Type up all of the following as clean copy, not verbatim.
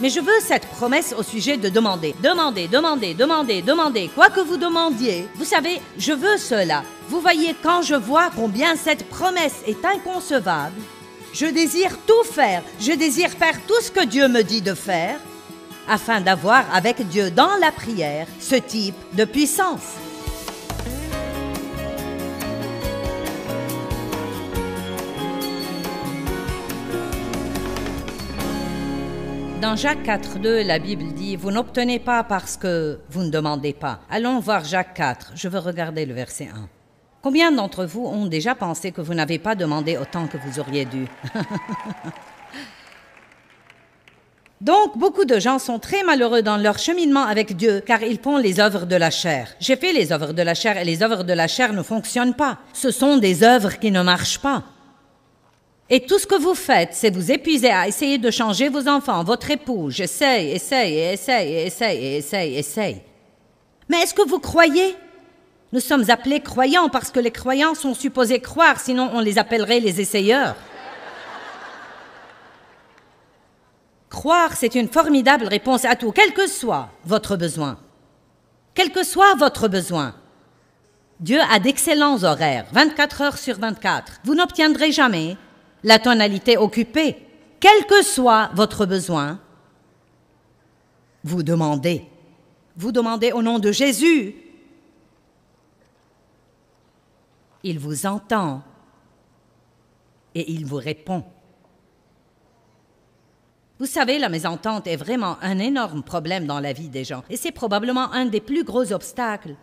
Mais je veux cette promesse au sujet de demander. Demandez, demandez, demandez, demandez, quoi que vous demandiez. Vous savez, je veux cela. Vous voyez, quand je vois combien cette promesse est inconcevable, je désire tout faire. Je désire faire tout ce que Dieu me dit de faire afin d'avoir avec Dieu dans la prière ce type de puissance. Dans Jacques 4,2, la Bible dit « Vous n'obtenez pas parce que vous ne demandez pas ». Allons voir Jacques 4. Je veux regarder le verset 1. Combien d'entre vous ont déjà pensé que vous n'avez pas demandé autant que vous auriez dû? Donc, beaucoup de gens sont très malheureux dans leur cheminement avec Dieu car ils font les œuvres de la chair. J'ai fait les œuvres de la chair et les œuvres de la chair ne fonctionnent pas. Ce sont des œuvres qui ne marchent pas. Et tout ce que vous faites, c'est vous épuiser à essayer de changer vos enfants, votre époux. J'essaye, essaye, essaye, essaye, essaye, essaye. Mais est-ce que vous croyez? Nous sommes appelés croyants parce que les croyants sont supposés croire, sinon on les appellerait les essayeurs. Croire, c'est une formidable réponse à tout, quel que soit votre besoin. Quel que soit votre besoin. Dieu a d'excellents horaires, 24 heures sur 24. Vous n'obtiendrez jamais la tonalité occupée. Quel que soit votre besoin, vous demandez. Vous demandez au nom de Jésus. Il vous entend et il vous répond. Vous savez, la mésentente est vraiment un énorme problème dans la vie des gens et c'est probablement un des plus gros obstacles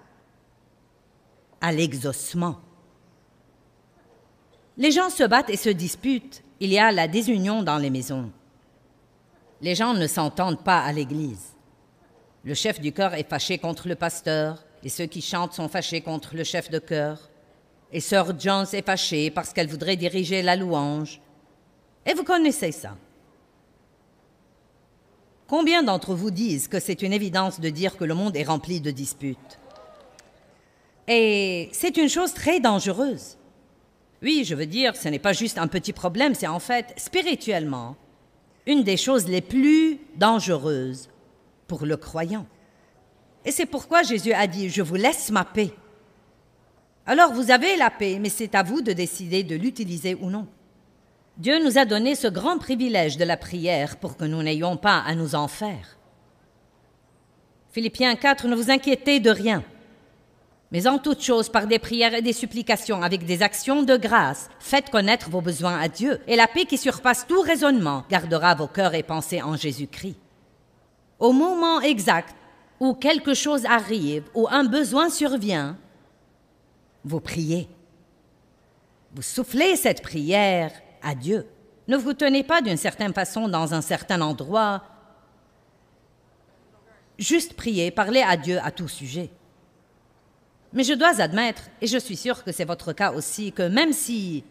à l'exaucement. Les gens se battent et se disputent. Il y a la désunion dans les maisons. Les gens ne s'entendent pas à l'église. Le chef du chœur est fâché contre le pasteur et ceux qui chantent sont fâchés contre le chef de chœur. Et Sœur Jones est fâchée parce qu'elle voudrait diriger la louange. Et vous connaissez ça. Combien d'entre vous disent que c'est une évidence de dire que le monde est rempli de disputes? Et c'est une chose très dangereuse. Oui, je veux dire, ce n'est pas juste un petit problème, c'est en fait, spirituellement, une des choses les plus dangereuses pour le croyant. Et c'est pourquoi Jésus a dit « Je vous laisse ma paix ». Alors vous avez la paix, mais c'est à vous de décider de l'utiliser ou non. Dieu nous a donné ce grand privilège de la prière pour que nous n'ayons pas à nous en faire. Philippiens 4, ne vous inquiétez de rien. Mais en toute chose, par des prières et des supplications, avec des actions de grâce, faites connaître vos besoins à Dieu, et la paix qui surpasse tout raisonnement gardera vos cœurs et pensées en Jésus-Christ. Au moment exact où quelque chose arrive, où un besoin survient, vous priez. Vous soufflez cette prière à Dieu. Ne vous tenez pas d'une certaine façon dans un certain endroit. Juste priez, parlez à Dieu à tout sujet. Mais je dois admettre, et je suis sûre que c'est votre cas aussi, que même si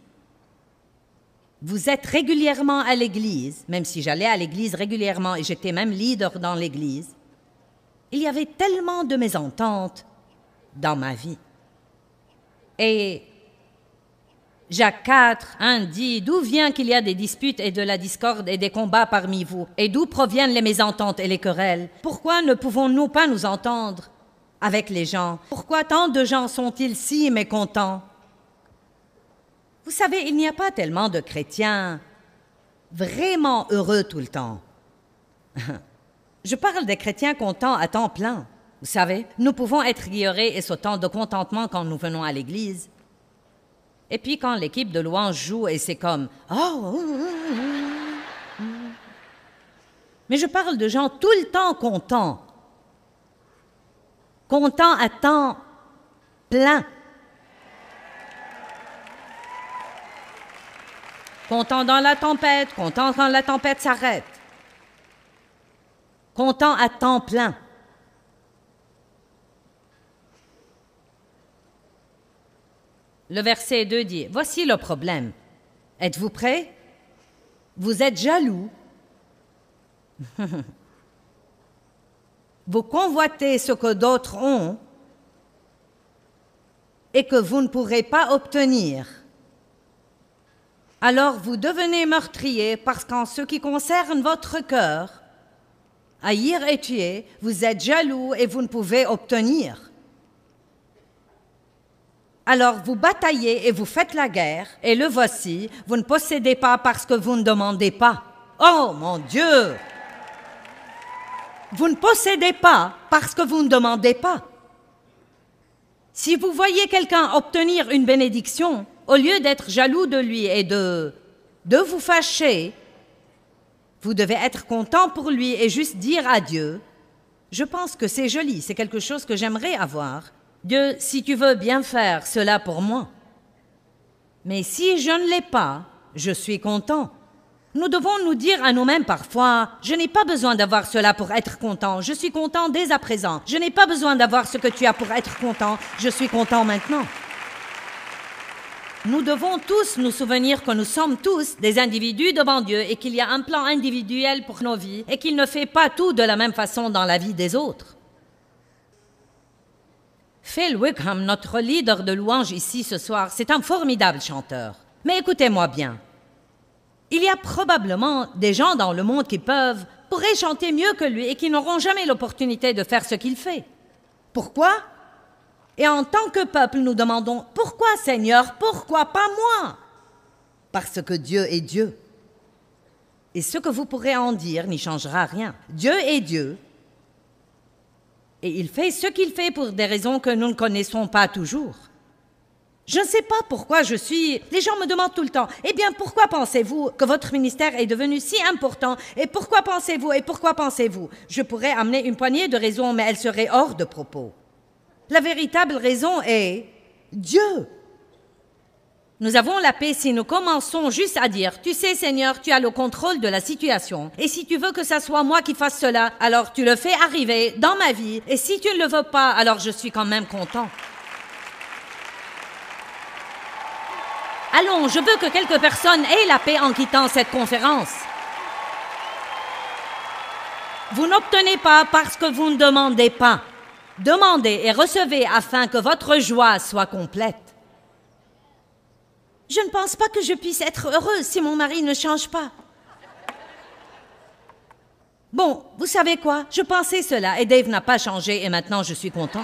vous êtes régulièrement à l'église, même si j'allais à l'église régulièrement et j'étais même leader dans l'église, il y avait tellement de mésententes dans ma vie. Et Jacques 4, 1 dit « D'où vient qu'il y a des disputes et de la discorde et des combats parmi vous? Et d'où proviennent les mésententes et les querelles? Pourquoi ne pouvons-nous pas nous entendre avec les gens? Pourquoi tant de gens sont-ils si mécontents? » Vous savez, il n'y a pas tellement de chrétiens vraiment heureux tout le temps. Je parle des chrétiens contents à temps plein. Vous savez, nous pouvons être ignorés et sautant de contentement quand nous venons à l'église. Et puis quand l'équipe de louange joue et c'est comme « Oh! » Mais je parle de gens tout le temps contents. Contents à temps plein. Contents dans la tempête, contents quand la tempête s'arrête. Contents à temps plein. Le verset 2 dit, « Voici le problème. Êtes-vous prêts? Vous êtes jaloux. Vous convoitez ce que d'autres ont et que vous ne pourrez pas obtenir. Alors vous devenez meurtrier parce qu'en ce qui concerne votre cœur, haïr et tuer, vous êtes jaloux et vous ne pouvez obtenir. Alors vous bataillez et vous faites la guerre, et le voici, vous ne possédez pas parce que vous ne demandez pas. Oh mon Dieu! Vous ne possédez pas parce que vous ne demandez pas. Si vous voyez quelqu'un obtenir une bénédiction, au lieu d'être jaloux de lui et de vous fâcher, vous devez être content pour lui et juste dire à Dieu, « Je pense que c'est joli, c'est quelque chose que j'aimerais avoir. Dieu, si tu veux bien faire cela pour moi. Mais si je ne l'ai pas, je suis content. » Nous devons nous dire à nous-mêmes parfois, « Je n'ai pas besoin d'avoir cela pour être content. Je suis content dès à présent. Je n'ai pas besoin d'avoir ce que tu as pour être content. Je suis content maintenant. » Nous devons tous nous souvenir que nous sommes tous des individus devant Dieu et qu'il y a un plan individuel pour nos vies et qu'il ne fait pas tout de la même façon dans la vie des autres. Phil Wickham, notre leader de louange ici ce soir, c'est un formidable chanteur. Mais écoutez-moi bien. Il y a probablement des gens dans le monde qui pourraient chanter mieux que lui et qui n'auront jamais l'opportunité de faire ce qu'il fait. Pourquoi? Et en tant que peuple, nous demandons, « Pourquoi, Seigneur? Pourquoi pas moi? » Parce que Dieu est Dieu. Et ce que vous pourrez en dire n'y changera rien. Dieu est Dieu. Et il fait ce qu'il fait pour des raisons que nous ne connaissons pas toujours. Je ne sais pas pourquoi Les gens me demandent tout le temps, « Eh bien, pourquoi pensez-vous que votre ministère est devenu si important? Et pourquoi pensez-vous? Et pourquoi pensez-vous? » Je pourrais amener une poignée de raisons, mais elles seraient hors de propos. La véritable raison est Dieu. Nous avons la paix si nous commençons juste à dire, « Tu sais, Seigneur, tu as le contrôle de la situation. Et si tu veux que ça soit moi qui fasse cela, alors tu le fais arriver dans ma vie. Et si tu ne le veux pas, alors je suis quand même content. » Allons, je veux que quelques personnes aient la paix en quittant cette conférence. Vous n'obtenez pas parce que vous ne demandez pas. Demandez et recevez afin que votre joie soit complète. Je ne pense pas que je puisse être heureuse si mon mari ne change pas. Bon, vous savez quoi? Je pensais cela et Dave n'a pas changé et maintenant je suis contente.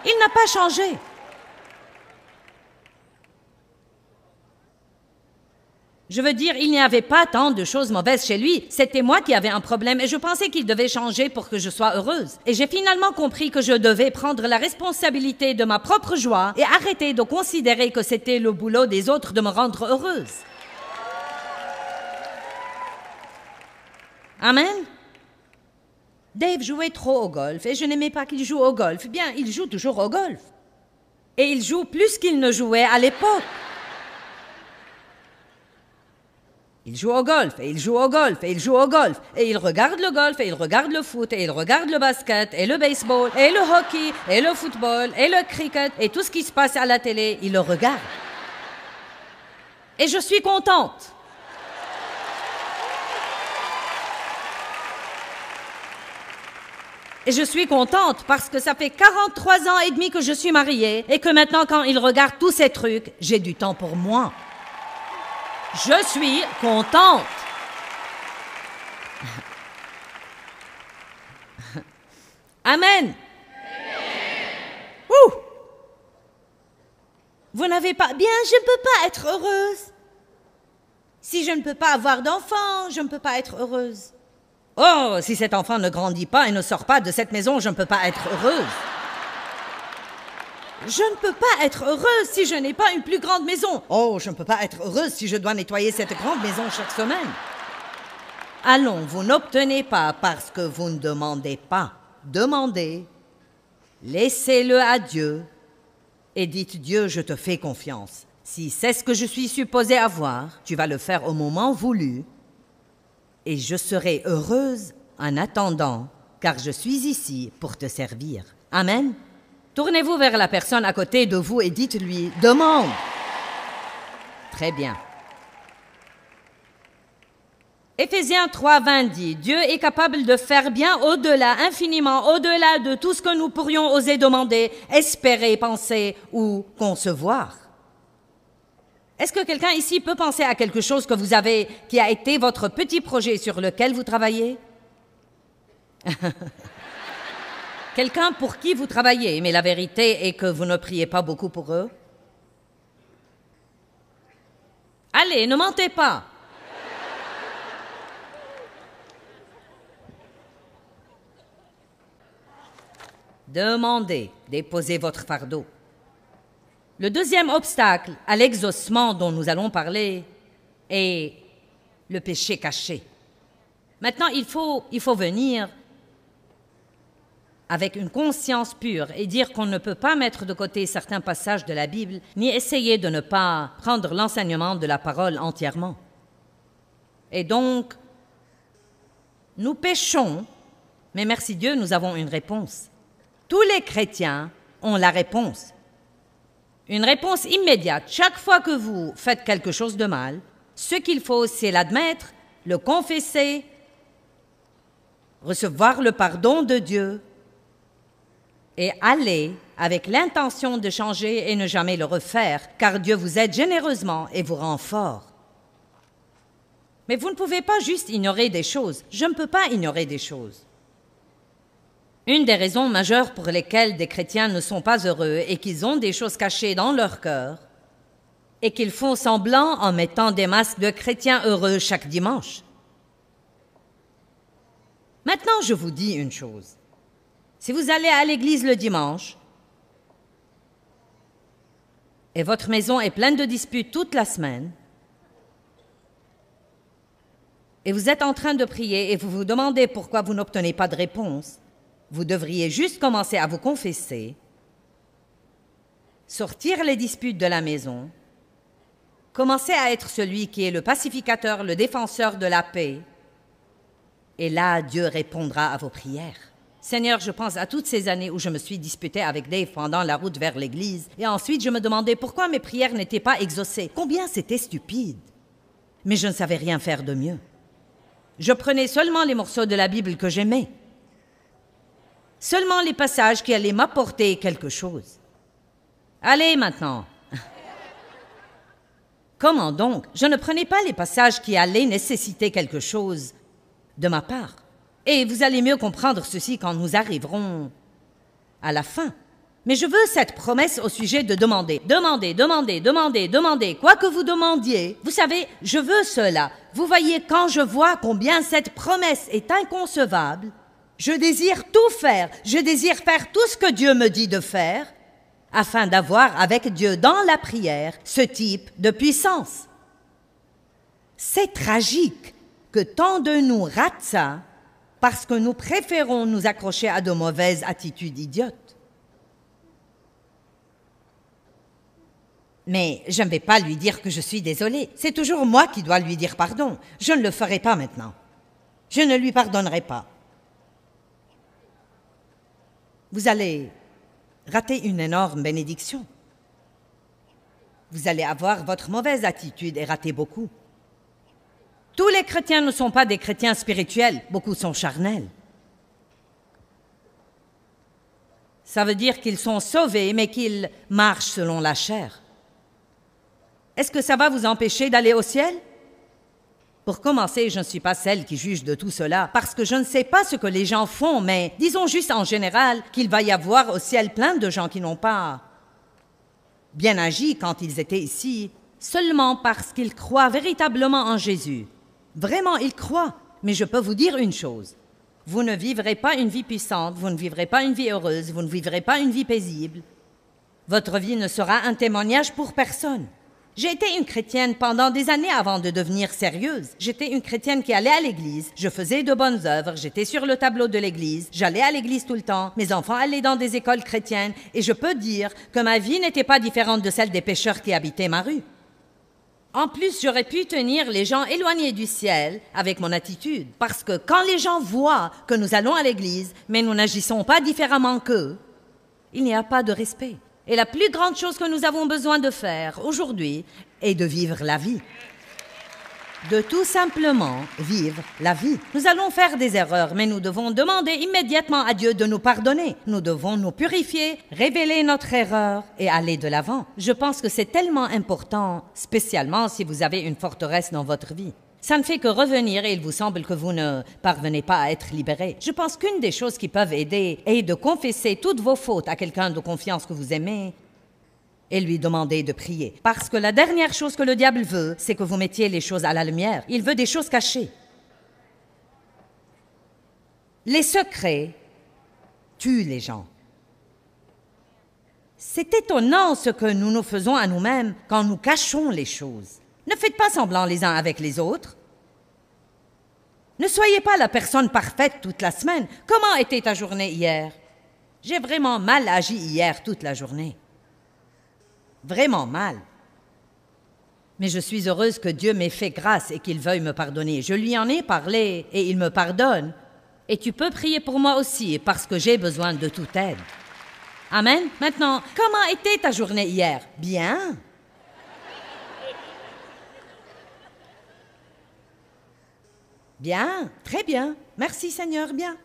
Il n'a pas changé. Je veux dire, il n'y avait pas tant de choses mauvaises chez lui. C'était moi qui avais un problème et je pensais qu'il devait changer pour que je sois heureuse. Et j'ai finalement compris que je devais prendre la responsabilité de ma propre joie et arrêter de considérer que c'était le boulot des autres de me rendre heureuse. Amen. Dave jouait trop au golf et je n'aimais pas qu'il joue au golf. Bien, il joue toujours au golf. Et il joue plus qu'il ne jouait à l'époque. Il joue au golf, et il joue au golf, et il joue au golf, et il regarde le golf, et il regarde le foot, et il regarde le basket, et le baseball, et le hockey, et le football, et le cricket, et tout ce qui se passe à la télé, il le regarde. Et je suis contente. Et je suis contente parce que ça fait 43 ans et demi que je suis mariée, et que maintenant, quand il regarde tous ces trucs, j'ai du temps pour moi. Je suis contente. Amen. Ouh. Vous n'avez pas... Bien, je ne peux pas être heureuse. Si je ne peux pas avoir d'enfant, je ne peux pas être heureuse. Oh, si cet enfant ne grandit pas et ne sort pas de cette maison, je ne peux pas être heureuse. Je ne peux pas être heureuse si je n'ai pas une plus grande maison. Oh, je ne peux pas être heureuse si je dois nettoyer cette grande maison chaque semaine. Allons, vous n'obtenez pas parce que vous ne demandez pas. Demandez, laissez-le à Dieu et dites, Dieu, je te fais confiance. Si c'est ce que je suis supposée avoir, tu vas le faire au moment voulu et je serai heureuse en attendant, car je suis ici pour te servir. Amen. Tournez-vous vers la personne à côté de vous et dites-lui « Demande ». Très bien. Éphésiens 3:20 dit « Dieu est capable de faire bien au-delà, infiniment au-delà de tout ce que nous pourrions oser demander, espérer, penser ou concevoir. » Est-ce que quelqu'un ici peut penser à quelque chose que vous avez, qui a été votre petit projet sur lequel vous travaillez? Quelqu'un pour qui vous travaillez, mais la vérité est que vous ne priez pas beaucoup pour eux? Allez, ne mentez pas. Demandez, déposez votre fardeau. Le deuxième obstacle à l'exaucement dont nous allons parler est le péché caché. Maintenant, il faut venir avec une conscience pure et dire qu'on ne peut pas mettre de côté certains passages de la Bible, ni essayer de ne pas prendre l'enseignement de la parole entièrement. Et donc, nous péchons, mais merci Dieu, nous avons une réponse. Tous les chrétiens ont la réponse. Une réponse immédiate. Chaque fois que vous faites quelque chose de mal, ce qu'il faut, c'est l'admettre, le confesser, recevoir le pardon de Dieu et aller avec l'intention de changer et ne jamais le refaire, car Dieu vous aide généreusement et vous rend fort. Mais vous ne pouvez pas juste ignorer des choses. Je ne peux pas ignorer des choses. Une des raisons majeures pour lesquelles des chrétiens ne sont pas heureux et qu'ils ont des choses cachées dans leur cœur et qu'ils font semblant en mettant des masques de chrétiens heureux chaque dimanche. Maintenant, je vous dis une chose. Si vous allez à l'église le dimanche et votre maison est pleine de disputes toute la semaine et vous êtes en train de prier et vous vous demandez pourquoi vous n'obtenez pas de réponse, vous devriez juste commencer à vous confesser, sortir les disputes de la maison, commencer à être celui qui est le pacificateur, le défenseur de la paix, et là, Dieu répondra à vos prières. Seigneur, je pense à toutes ces années où je me suis disputée avec Dave pendant la route vers l'église, et ensuite je me demandais pourquoi mes prières n'étaient pas exaucées, combien c'était stupide. Mais je ne savais rien faire de mieux. Je prenais seulement les morceaux de la Bible que j'aimais. Seulement les passages qui allaient m'apporter quelque chose. Allez maintenant. Comment donc? Je ne prenais pas les passages qui allaient nécessiter quelque chose de ma part. Et vous allez mieux comprendre ceci quand nous arriverons à la fin. Mais je veux cette promesse au sujet de demander. Demandez, demandez, demandez, demandez. Quoi que vous demandiez, vous savez, je veux cela. Vous voyez, quand je vois combien cette promesse est inconcevable, je désire tout faire. Je désire faire tout ce que Dieu me dit de faire afin d'avoir avec Dieu dans la prière ce type de puissance. C'est tragique que tant de nous ratent ça parce que nous préférons nous accrocher à de mauvaises attitudes idiotes. Mais je ne vais pas lui dire que je suis désolée. C'est toujours moi qui dois lui dire pardon. Je ne le ferai pas maintenant. Je ne lui pardonnerai pas. Vous allez rater une énorme bénédiction. Vous allez avoir votre mauvaise attitude et rater beaucoup. Tous les chrétiens ne sont pas des chrétiens spirituels, beaucoup sont charnels. Ça veut dire qu'ils sont sauvés, mais qu'ils marchent selon la chair. Est-ce que ça va vous empêcher d'aller au ciel? Pour commencer, je ne suis pas celle qui juge de tout cela, parce que je ne sais pas ce que les gens font, mais disons juste en général qu'il va y avoir au ciel plein de gens qui n'ont pas bien agi quand ils étaient ici, seulement parce qu'ils croient véritablement en Jésus. Vraiment, ils croient. Mais je peux vous dire une chose. Vous ne vivrez pas une vie puissante, vous ne vivrez pas une vie heureuse, vous ne vivrez pas une vie paisible. Votre vie ne sera un témoignage pour personne. J'ai été une chrétienne pendant des années avant de devenir sérieuse. J'étais une chrétienne qui allait à l'église, je faisais de bonnes œuvres, j'étais sur le tableau de l'église, j'allais à l'église tout le temps, mes enfants allaient dans des écoles chrétiennes, et je peux dire que ma vie n'était pas différente de celle des pécheurs qui habitaient ma rue. En plus, j'aurais pu tenir les gens éloignés du ciel avec mon attitude, parce que quand les gens voient que nous allons à l'église, mais nous n'agissons pas différemment qu'eux, il n'y a pas de respect. Et la plus grande chose que nous avons besoin de faire aujourd'hui est de vivre la vie. de tout simplement vivre la vie. Nous allons faire des erreurs, mais nous devons demander immédiatement à Dieu de nous pardonner. Nous devons nous purifier, révéler notre erreur et aller de l'avant. Je pense que c'est tellement important, spécialement si vous avez une forteresse dans votre vie. Ça ne fait que revenir et il vous semble que vous ne parvenez pas à être libéré. Je pense qu'une des choses qui peuvent aider est de confesser toutes vos fautes à quelqu'un de confiance que vous aimez et lui demander de prier. Parce que la dernière chose que le diable veut, c'est que vous mettiez les choses à la lumière. Il veut des choses cachées. Les secrets tuent les gens. C'est étonnant ce que nous nous faisons à nous-mêmes quand nous cachons les choses. Ne faites pas semblant les uns avec les autres. Ne soyez pas la personne parfaite toute la semaine. Comment était ta journée hier? J'ai vraiment mal agi hier toute la journée. Vraiment mal. Mais je suis heureuse que Dieu m'ait fait grâce et qu'il veuille me pardonner. Je lui en ai parlé et il me pardonne. Et tu peux prier pour moi aussi parce que j'ai besoin de toute aide. Amen. Maintenant, comment était ta journée hier? Bien. Bien, très bien. Merci Seigneur, bien.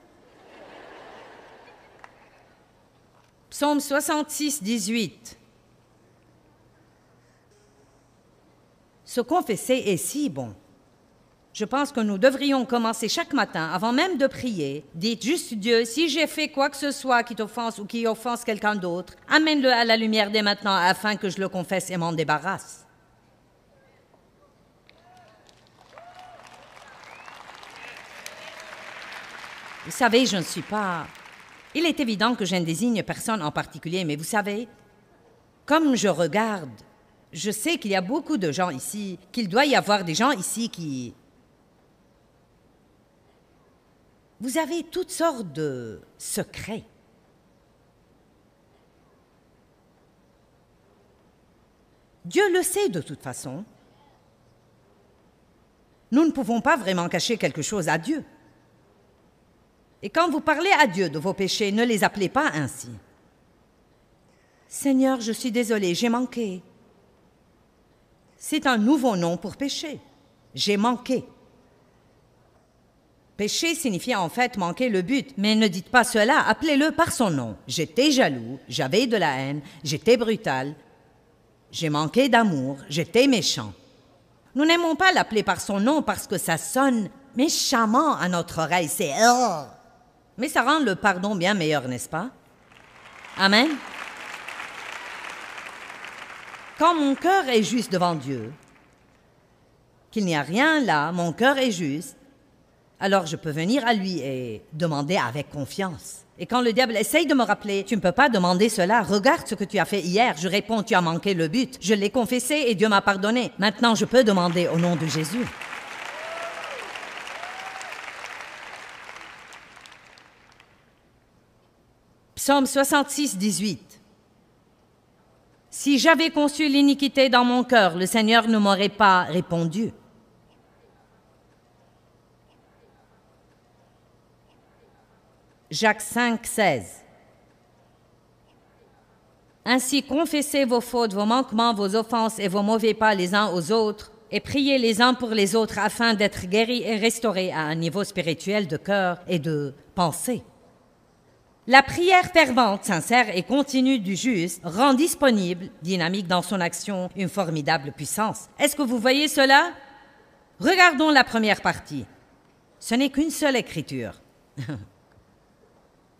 Psaume 66, 18. Se confesser est si bon. Je pense que nous devrions commencer chaque matin, avant même de prier. Dites juste Dieu, si j'ai fait quoi que ce soit qui t'offense ou qui offense quelqu'un d'autre, amène-le à la lumière dès maintenant afin que je le confesse et m'en débarrasse. Vous savez, je ne suis pas... Il est évident que je ne désigne personne en particulier, mais vous savez, comme je regarde, je sais qu'il y a beaucoup de gens ici, qu'il doit y avoir des gens ici qui... Vous avez toutes sortes de secrets. Dieu le sait de toute façon. Nous ne pouvons pas vraiment cacher quelque chose à Dieu. Et quand vous parlez à Dieu de vos péchés, ne les appelez pas ainsi. Seigneur, je suis désolé, j'ai manqué. C'est un nouveau nom pour péché. J'ai manqué. Péché signifie en fait manquer le but, mais ne dites pas cela, appelez-le par son nom. J'étais jaloux, j'avais de la haine, j'étais brutal, j'ai manqué d'amour, j'étais méchant. Nous n'aimons pas l'appeler par son nom parce que ça sonne méchamment à notre oreille, c'est « oh ». Mais ça rend le pardon bien meilleur, n'est-ce pas? Amen. Quand mon cœur est juste devant Dieu, qu'il n'y a rien là, mon cœur est juste, alors je peux venir à lui et demander avec confiance. Et quand le diable essaye de me rappeler, tu ne peux pas demander cela, regarde ce que tu as fait hier, je réponds, tu as manqué le but. Je l'ai confessé et Dieu m'a pardonné. Maintenant, je peux demander au nom de Jésus. Psaume 66, 18. Si j'avais conçu l'iniquité dans mon cœur, le Seigneur ne m'aurait pas répondu. Jacques 5, 16. Ainsi, confessez vos fautes, vos manquements, vos offenses et vos mauvais pas les uns aux autres, et priez les uns pour les autres afin d'être guéris et restaurés à un niveau spirituel de cœur et de pensée. La prière fervente, sincère et continue du juste rend disponible, dynamique dans son action, une formidable puissance. Est-ce que vous voyez cela? Regardons la première partie. Ce n'est qu'une seule écriture.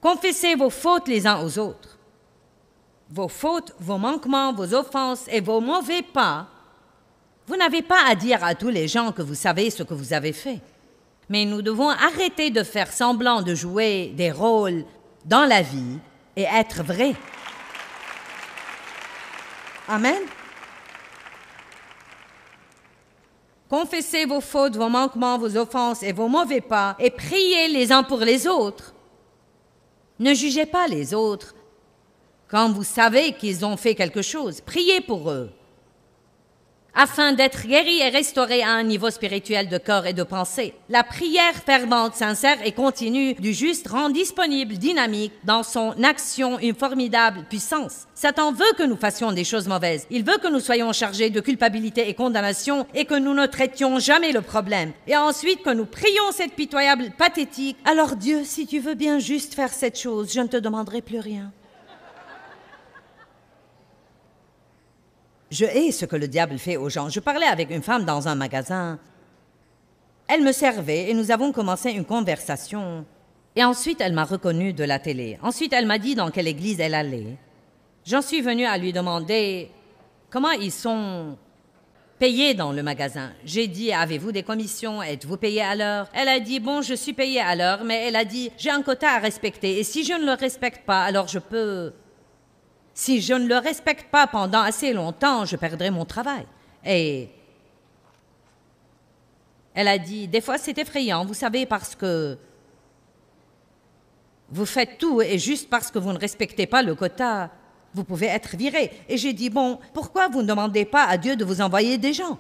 Confessez vos fautes les uns aux autres. Vos fautes, vos manquements, vos offenses et vos mauvais pas. Vous n'avez pas à dire à tous les gens que vous savez ce que vous avez fait. Mais nous devons arrêter de faire semblant de jouer des rôles dans la vie et être vrais. Amen. Confessez vos fautes, vos manquements, vos offenses et vos mauvais pas et priez les uns pour les autres. Ne jugez pas les autres. Quand vous savez qu'ils ont fait quelque chose, priez pour eux. afin d'être guéri et restauré à un niveau spirituel de corps et de pensée. La prière fervente, sincère et continue du juste rend disponible, dynamique, dans son action une formidable puissance. Satan veut que nous fassions des choses mauvaises. Il veut que nous soyons chargés de culpabilité et condamnation et que nous ne traitions jamais le problème. Et ensuite que nous prions cette pitoyable pathétique. Alors Dieu, si tu veux bien juste faire cette chose, je ne te demanderai plus rien. Je hais ce que le diable fait aux gens. Je parlais avec une femme dans un magasin. Elle me servait et nous avons commencé une conversation. Et ensuite, elle m'a reconnue de la télé. Ensuite, elle m'a dit dans quelle église elle allait. J'en suis venue à lui demander comment ils sont payés dans le magasin. J'ai dit, avez-vous des commissions? Êtes-vous payé à l'heure? Elle a dit, bon, je suis payée à l'heure, mais elle a dit, j'ai un quota à respecter. Et si je ne le respecte pas, alors je peux... Si je ne le respecte pas pendant assez longtemps, je perdrai mon travail. Et elle a dit, des fois c'est effrayant, vous savez, parce que vous faites tout et juste parce que vous ne respectez pas le quota, vous pouvez être viré. Et j'ai dit, bon, pourquoi vous ne demandez pas à Dieu de vous envoyer des gens?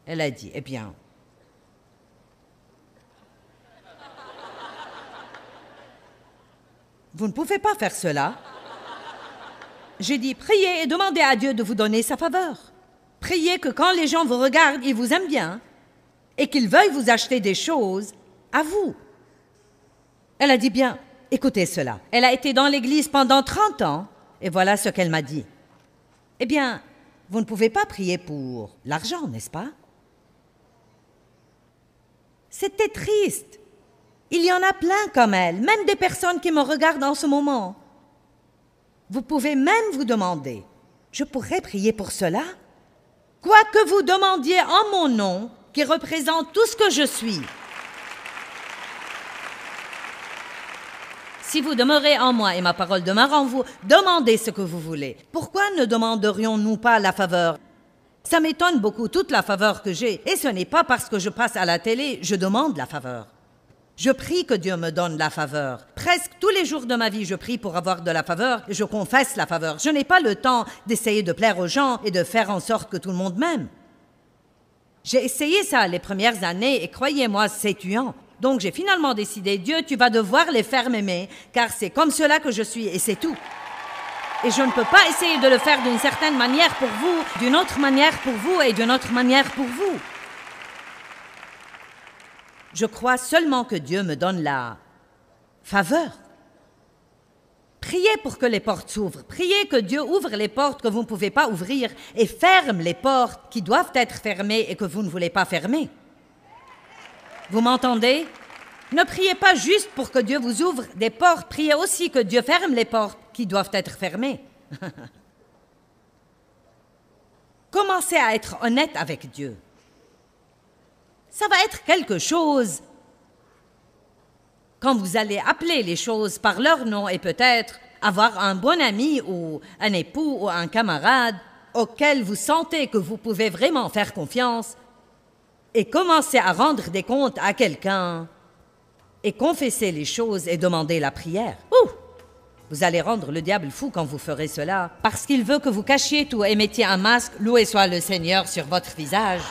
Elle a dit, eh bien, vous ne pouvez pas faire cela. J'ai dit, priez et demandez à Dieu de vous donner sa faveur. Priez que quand les gens vous regardent, ils vous aiment bien et qu'ils veuillent vous acheter des choses à vous. Elle a dit, bien, écoutez cela. Elle a été dans l'église pendant 30 ans et voilà ce qu'elle m'a dit. Eh bien, vous ne pouvez pas prier pour l'argent, n'est-ce pas? C'était triste. Il y en a plein comme elle, même des personnes qui me regardent en ce moment. Vous pouvez même vous demander, je pourrais prier pour cela? Quoi que vous demandiez en mon nom, qui représente tout ce que je suis. Si vous demeurez en moi et ma parole demeure en vous, demandez ce que vous voulez. Pourquoi ne demanderions-nous pas la faveur? Ça m'étonne beaucoup, toute la faveur que j'ai. Et ce n'est pas parce que je passe à la télé, je demande la faveur. Je prie que Dieu me donne la faveur. Presque tous les jours de ma vie, je prie pour avoir de la faveur et je confesse la faveur. Je n'ai pas le temps d'essayer de plaire aux gens et de faire en sorte que tout le monde m'aime. J'ai essayé ça les premières années et croyez-moi, c'est tuant. Donc j'ai finalement décidé, Dieu, tu vas devoir les faire m'aimer, car c'est comme cela que je suis et c'est tout. Et je ne peux pas essayer de le faire d'une certaine manière pour vous, d'une autre manière pour vous et d'une autre manière pour vous. Je crois seulement que Dieu me donne la faveur. Priez pour que les portes s'ouvrent. Priez que Dieu ouvre les portes que vous ne pouvez pas ouvrir et ferme les portes qui doivent être fermées et que vous ne voulez pas fermer. Vous m'entendez? Ne priez pas juste pour que Dieu vous ouvre des portes. Priez aussi que Dieu ferme les portes qui doivent être fermées. Commencez à être honnête avec Dieu. Ça va être quelque chose quand vous allez appeler les choses par leur nom et peut-être avoir un bon ami ou un époux ou un camarade auquel vous sentez que vous pouvez vraiment faire confiance et commencer à rendre des comptes à quelqu'un et confesser les choses et demander la prière. Ouh! Vous allez rendre le diable fou quand vous ferez cela parce qu'il veut que vous cachiez tout et mettiez un masque, loué soit le Seigneur, sur votre visage.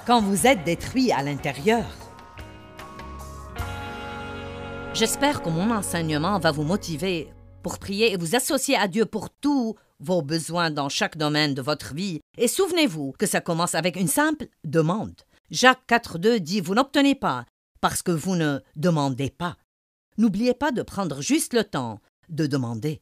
Quand vous êtes détruit à l'intérieur. J'espère que mon enseignement va vous motiver pour prier et vous associer à Dieu pour tous vos besoins dans chaque domaine de votre vie. Et souvenez-vous que ça commence avec une simple demande. Jacques 4,2 dit « Vous n'obtenez pas parce que vous ne demandez pas ». N'oubliez pas de prendre juste le temps de demander.